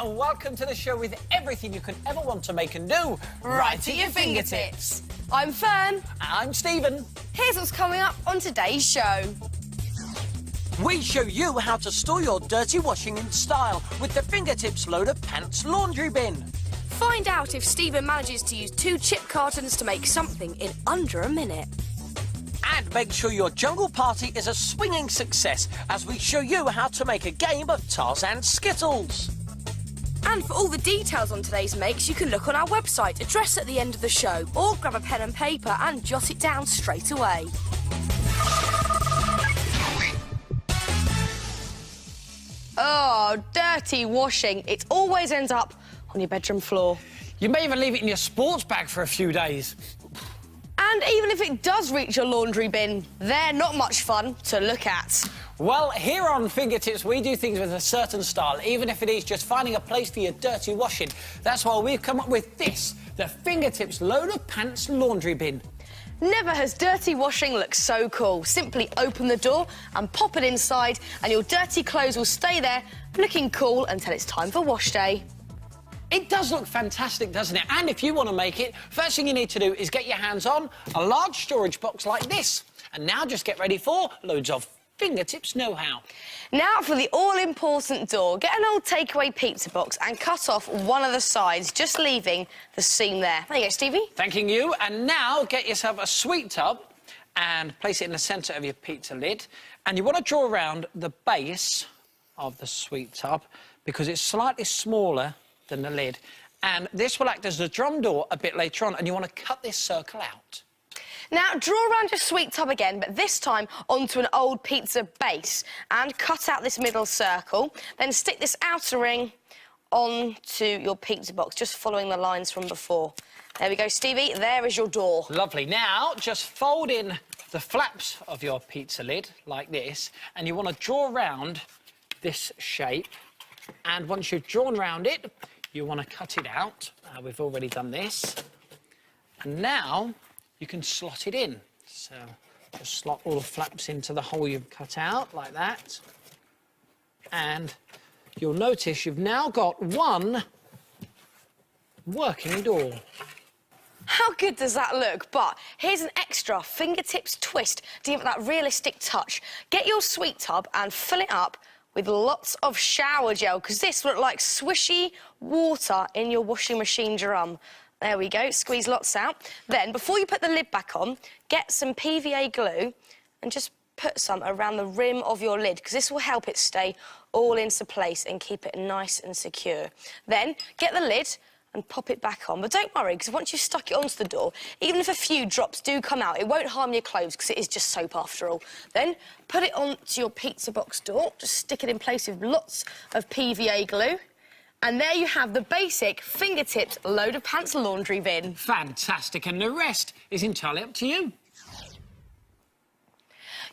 Welcome to the show with everything you could ever want to make and do right at your fingertips. I'm Fearne. And I'm Stephen. Here's what's coming up on today's show. We show you how to store your dirty washing in style with the Fingertips Load of Pants laundry bin. Find out if Stephen manages to use 2 chip cartons to make something in under a minute. And make sure your jungle party is a swinging success as we show you how to make a game of Tarzan Skittles. And for all the details on today's makes, you can look on our website, addressed at the end of the show, or grab a pen and paper and jot it down straight away. Oh, dirty washing. It always ends up on your bedroom floor. You may even leave it in your sports bag for a few days. And even if it does reach your laundry bin, they're not much fun to look at. Well, here on Fingertips, we do things with a certain style, even if it is just finding a place for your dirty washing. That's why we've come up with this, the Fingertips Load of Pants laundry bin. Never has dirty washing looked so cool. Simply open the door and pop it inside, and your dirty clothes will stay there looking cool until it's time for wash day. It does look fantastic, doesn't it? And if you want to make it, first thing you need to do is get your hands on a large storage box like this. And now just get ready for loads of Fingertips know-how. Now for the all-important door. Get an old takeaway pizza box and cut off one of the sides, just leaving the seam there. There you go, Stevie. Thanking you. And now get yourself a sweet tub and place it in the centre of your pizza lid. And you want to draw around the base of the sweet tub because it's slightly smaller than the lid. And this will act as the drum door a bit later on, and you want to cut this circle out. Now, draw around your sweet tub again, but this time onto an old pizza base, and cut out this middle circle. Then stick this outer ring onto your pizza box, just following the lines from before. There we go, Stevie. There is your door. Lovely. Now, just fold in the flaps of your pizza lid like this, and you want to draw around this shape. And once you've drawn around it, you want to cut it out. We've already done this. And now you can slot it in. So just slot all the flaps into the hole you've cut out, like that. And you'll notice you've now got one working door. How good does that look? But here's an extra fingertips twist to give it that realistic touch. Get your sweet tub and fill it up with lots of shower gel, because this will look like swishy water in your washing machine drum. There we go, squeeze lots out. Then, before you put the lid back on, get some PVA glue and just put some around the rim of your lid, because this will help it stay all into place and keep it nice and secure. Then, get the lid and pop it back on. But don't worry, because once you've stuck it onto the door, even if a few drops do come out, it won't harm your clothes, because it is just soap after all. Then, put it onto your pizza box door. Just stick it in place with lots of PVA glue. And there you have the basic Fingertips Load of Pants laundry bin. Fantastic, and the rest is entirely up to you.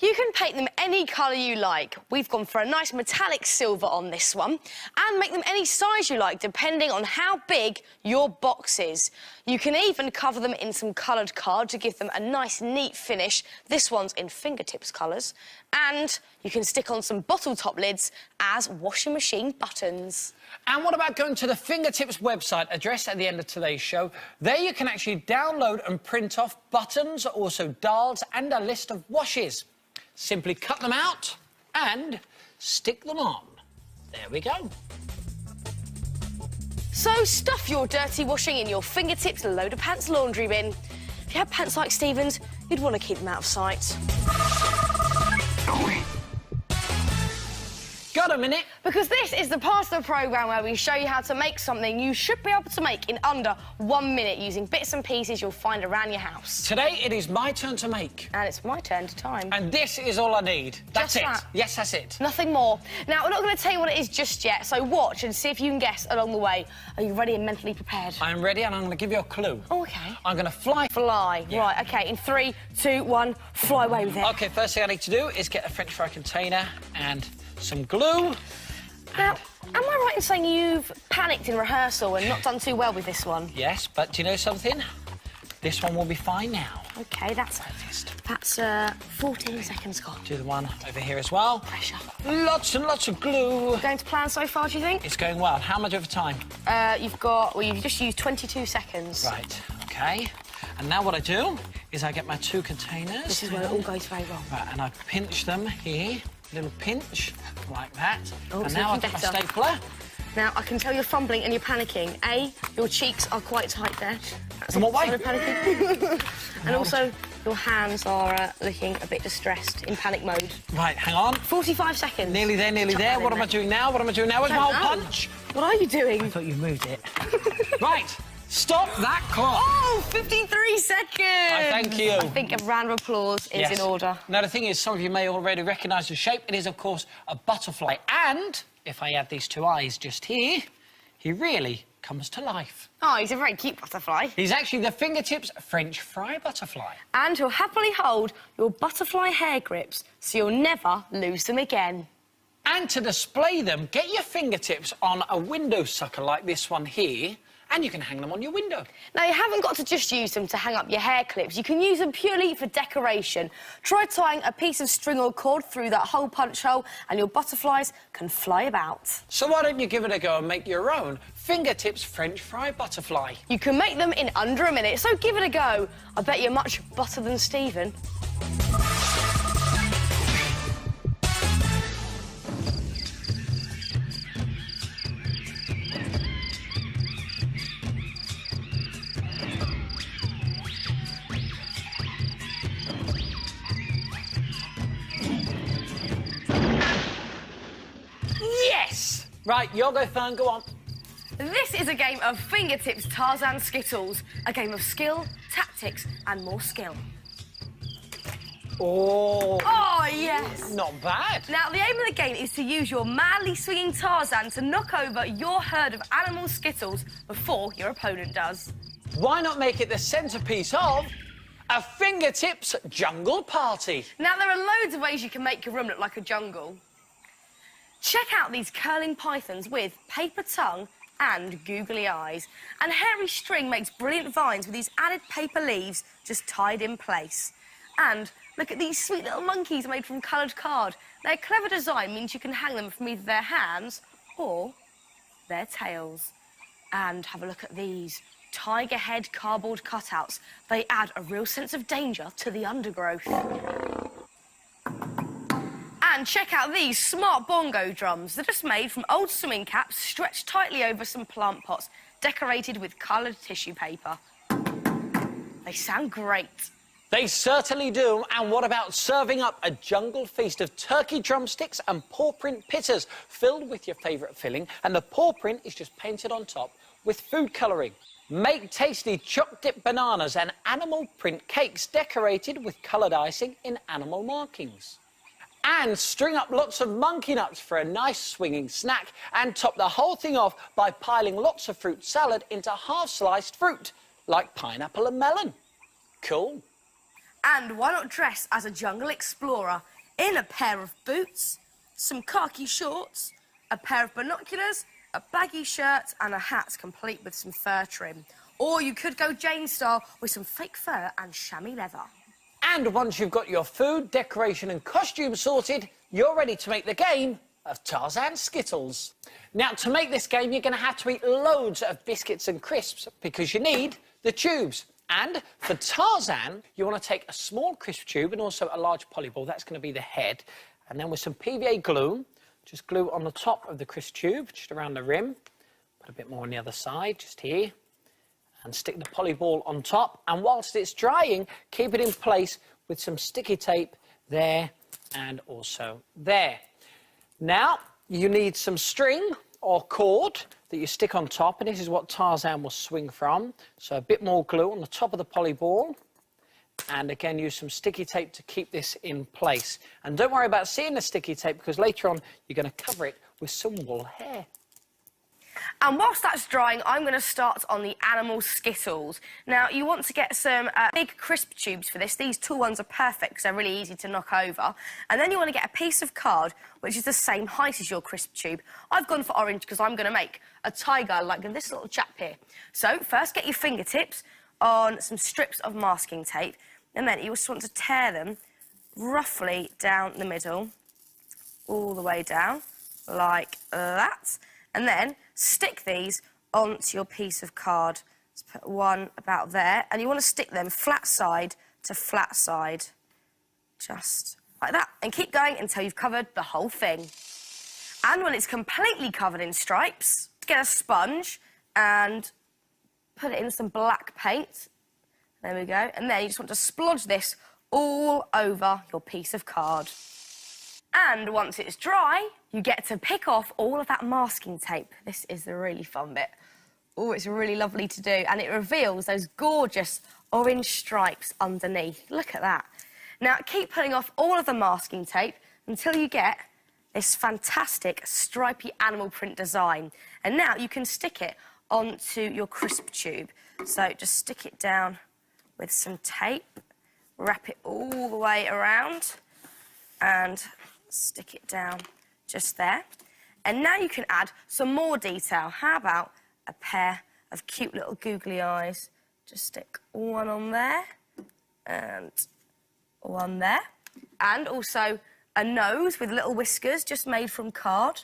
You can paint them any colour you like. We've gone for a nice metallic silver on this one, and make them any size you like, depending on how big your box is. You can even cover them in some coloured card to give them a nice, neat finish. This one's in Fingertips colours. And you can stick on some bottle top lids as washing machine buttons. And what about going to the Fingertips website, addressed at the end of today's show? There you can actually download and print off buttons, also dials, and a list of washes. Simply cut them out and stick them on. There we go. So stuff your dirty washing in your Fingertips Load of Pants laundry bin. If you had pants like Stephen's, you'd want to keep them out of sight. Go got a minute. Because this is the part of the programme where we show you how to make something you should be able to make in under 1 minute using bits and pieces you'll find around your house. Today, it is my turn to make. And it's my turn to time. And this is all I need. That's it. That. Yes, that's it. Nothing more. Now, we're not going to tell you what it is just yet, so watch and see if you can guess along the way. Are you ready and mentally prepared? I'm ready, and I'm going to give you a clue. Oh, OK. I'm going to fly. Fly. Yeah. Right, OK, in 3, 2, 1, fly away with it. OK, first thing I need to do is get a French fry container and some glue. Now, am I right in saying you've panicked in rehearsal and not done too well with this one? Yes, but do you know something? This one will be fine now. OK, that's 14 seconds gone. Do the one over here as well. Pressure. Lots and lots of glue. Going to plan so far, do you think? It's going well. How much of a time? You've just used 22 seconds. Right, OK. And now what I do is I get my 2 containers. This is where it all goes very wrong. Right, and I pinch them here. Little pinch, like that. Oh, and so now I've looking got my better. stapler. Now, I can tell you're fumbling and you're panicking. A, your cheeks are quite tight there. That's In what way? sign of panicking. And also, your hands are looking a bit distressed, in panic mode. Right, hang on. 45 seconds. Nearly there, nearly Chuck there. that in What am I there. doing now? What am I doing now? Where's my Don't whole know. punch? What are you doing? I thought you moved it. Right, stop that clock. Oh, 53 seconds! I thank you. I think a round of applause is Yes. in order. Now, the thing is, some of you may already recognise the shape. It is, of course, a butterfly. And if I add these 2 eyes just here, he really comes to life. Oh, he's a very cute butterfly. He's actually the fingertips French fry butterfly. And he'll happily hold your butterfly hair grips so you'll never lose them again. And to display them, get your fingertips on a window sucker like this one here, and you can hang them on your window. Now, you haven't got to just use them to hang up your hair clips. You can use them purely for decoration. Try tying a piece of string or cord through that whole punch hole and your butterflies can fly about. So why don't you give it a go and make your own fingertips French fry butterfly? You can make them in under a minute, so give it a go. I bet you're much butter than Stephen. Yes! Right, you'll go, Fearne, go on. This is a game of fingertips Tarzan Skittles, a game of skill, tactics and more skill. Oh, Oh, yes! not bad. Now, the aim of the game is to use your madly swinging Tarzan to knock over your herd of animal Skittles before your opponent does. Why not make it the centrepiece of a fingertips jungle party? Now, there are loads of ways you can make your room look like a jungle. Check out these curling pythons with paper tongue and googly eyes. And hairy string makes brilliant vines with these added paper leaves just tied in place. And look at these sweet little monkeys made from coloured card. Their clever design means you can hang them from either their hands or their tails. And have a look at these tiger head cardboard cutouts. They add a real sense of danger to the undergrowth. And check out these smart bongo drums. They're just made from old swimming caps stretched tightly over some plant pots, decorated with coloured tissue paper. They sound great. They certainly do. And what about serving up a jungle feast of turkey drumsticks and paw print pitters filled with your favourite filling, and the paw print is just painted on top with food colouring. Make tasty choc-dip bananas and animal print cakes decorated with coloured icing in animal markings. And string up lots of monkey nuts for a nice swinging snack, and top the whole thing off by piling lots of fruit salad into half-sliced fruit, like pineapple and melon. Cool. And why not dress as a jungle explorer in a pair of boots, some khaki shorts, a pair of binoculars, a baggy shirt and a hat complete with some fur trim. Or you could go Jane style with some fake fur and chamois leather. And once you've got your food, decoration and costume sorted, you're ready to make the game of Tarzan Skittles. Now, to make this game, you're going to have to eat loads of biscuits and crisps because you need the tubes. And for Tarzan, you want to take a small crisp tube and also a large polyball. That's going to be the head. And then with some PVA glue, just glue on the top of the crisp tube, just around the rim. Put a bit more on the other side, just here. And stick the polyball on top. And whilst it's drying, keep it in place with some sticky tape there and also there. Now, you need some string or cord that you stick on top, and this is what Tarzan will swing from. So a bit more glue on the top of the poly ball. And again, use some sticky tape to keep this in place. And don't worry about seeing the sticky tape, because later on you're going to cover it with some wool hair. And whilst that's drying, I'm going to start on the animal Skittles. Now, you want to get some big crisp tubes for this. These tall ones are perfect because they're really easy to knock over. And then you want to get a piece of card which is the same height as your crisp tube. I've gone for orange because I'm going to make a tiger like this little chap here. So, first get your fingertips on some strips of masking tape, and then you just want to tear them roughly down the middle, all the way down, like that. And then stick these onto your piece of card. Let's put one about there. And you want to stick them flat side to flat side. Just like that. And keep going until you've covered the whole thing. And when it's completely covered in stripes, get a sponge and put it in some black paint. There we go. And then you just want to splodge this all over your piece of card. And once it's dry, you get to pick off all of that masking tape. This is the really fun bit. Oh, it's really lovely to do. And it reveals those gorgeous orange stripes underneath. Look at that. Now, keep pulling off all of the masking tape until you get this fantastic stripy animal print design. And now you can stick it onto your crisp tube. So just stick it down with some tape, wrap it all the way around, and stick it down just there. And now you can add some more detail. How about a pair of cute little googly eyes? Just stick one on there and one there. And also a nose with little whiskers just made from card.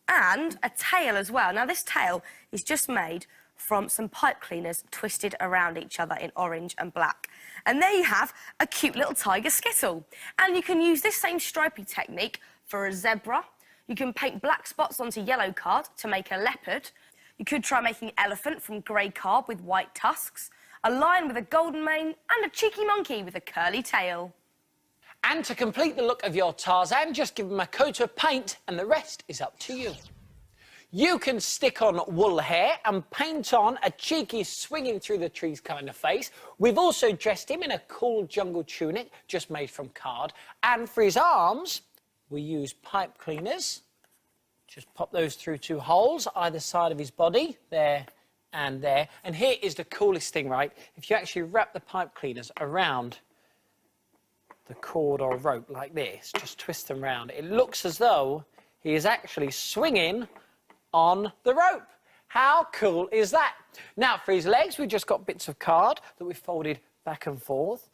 And a tail as well. Now, this tail is just made from some pipe cleaners twisted around each other in orange and black. And there you have a cute little tiger skittle. And you can use this same stripy technique for a zebra. You can paint black spots onto yellow card to make a leopard. You could try making an elephant from grey card with white tusks, a lion with a golden mane, and a cheeky monkey with a curly tail. And to complete the look of your Tarzan, just give him a coat of paint and the rest is up to you. You can stick on wool hair and paint on a cheeky swinging through the trees kind of face. We've also dressed him in a cool jungle tunic just made from card. And for his arms, we use pipe cleaners. Just pop those through 2 holes either side of his body, there and there. And here is the coolest thing, right? If you actually wrap the pipe cleaners around the cord or rope like this, just twist them round, it looks as though he is actually swinging on the rope. How cool is that? Now, for his legs, we've just got bits of card that we've folded back and forth.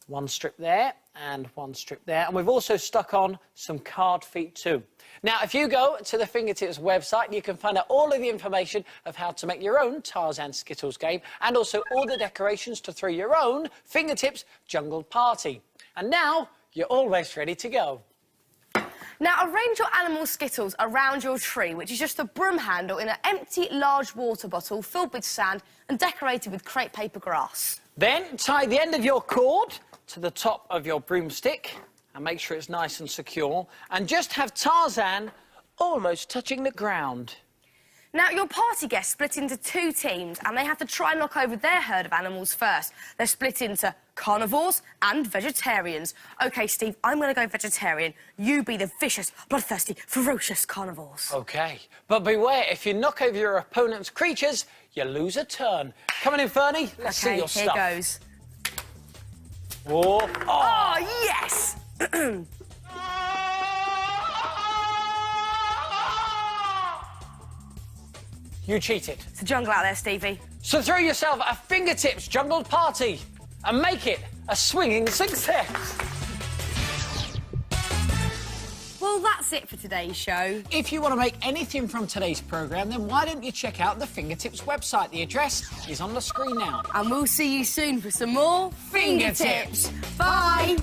One strip there and one strip there. And we've also stuck on some card feet too. Now, if you go to the Fingertips website, you can find out all of the information of how to make your own Tarzan Skittles game and also all the decorations to throw your own Fingertips jungle party. And now, you're almost ready to go. Now, arrange your animal Skittles around your tree, which is just a broom handle in an empty, large water bottle filled with sand and decorated with crepe paper grass. Then, tie the end of your cord to the top of your broomstick and make sure it's nice and secure. And just have Tarzan almost touching the ground. Now, your party guests split into 2 teams and they have to try and knock over their herd of animals first. They're split into carnivores and vegetarians. OK, Steve, I'm going to go vegetarian. You be the vicious, bloodthirsty, ferocious carnivores. OK, but beware, if you knock over your opponent's creatures, you lose a turn. Come on in, Fearne. Let's see your stuff. OK, here goes. Whoa. Oh, yes! You cheated. It's a jungle out there, Stevie. So throw yourself a Fingertips jungle party and make it a swinging success. Well, that's it for today's show. If you want to make anything from today's programme, then why don't you check out the Fingertips website? The address is on the screen now. And we'll see you soon for some more Fingertips. Bye!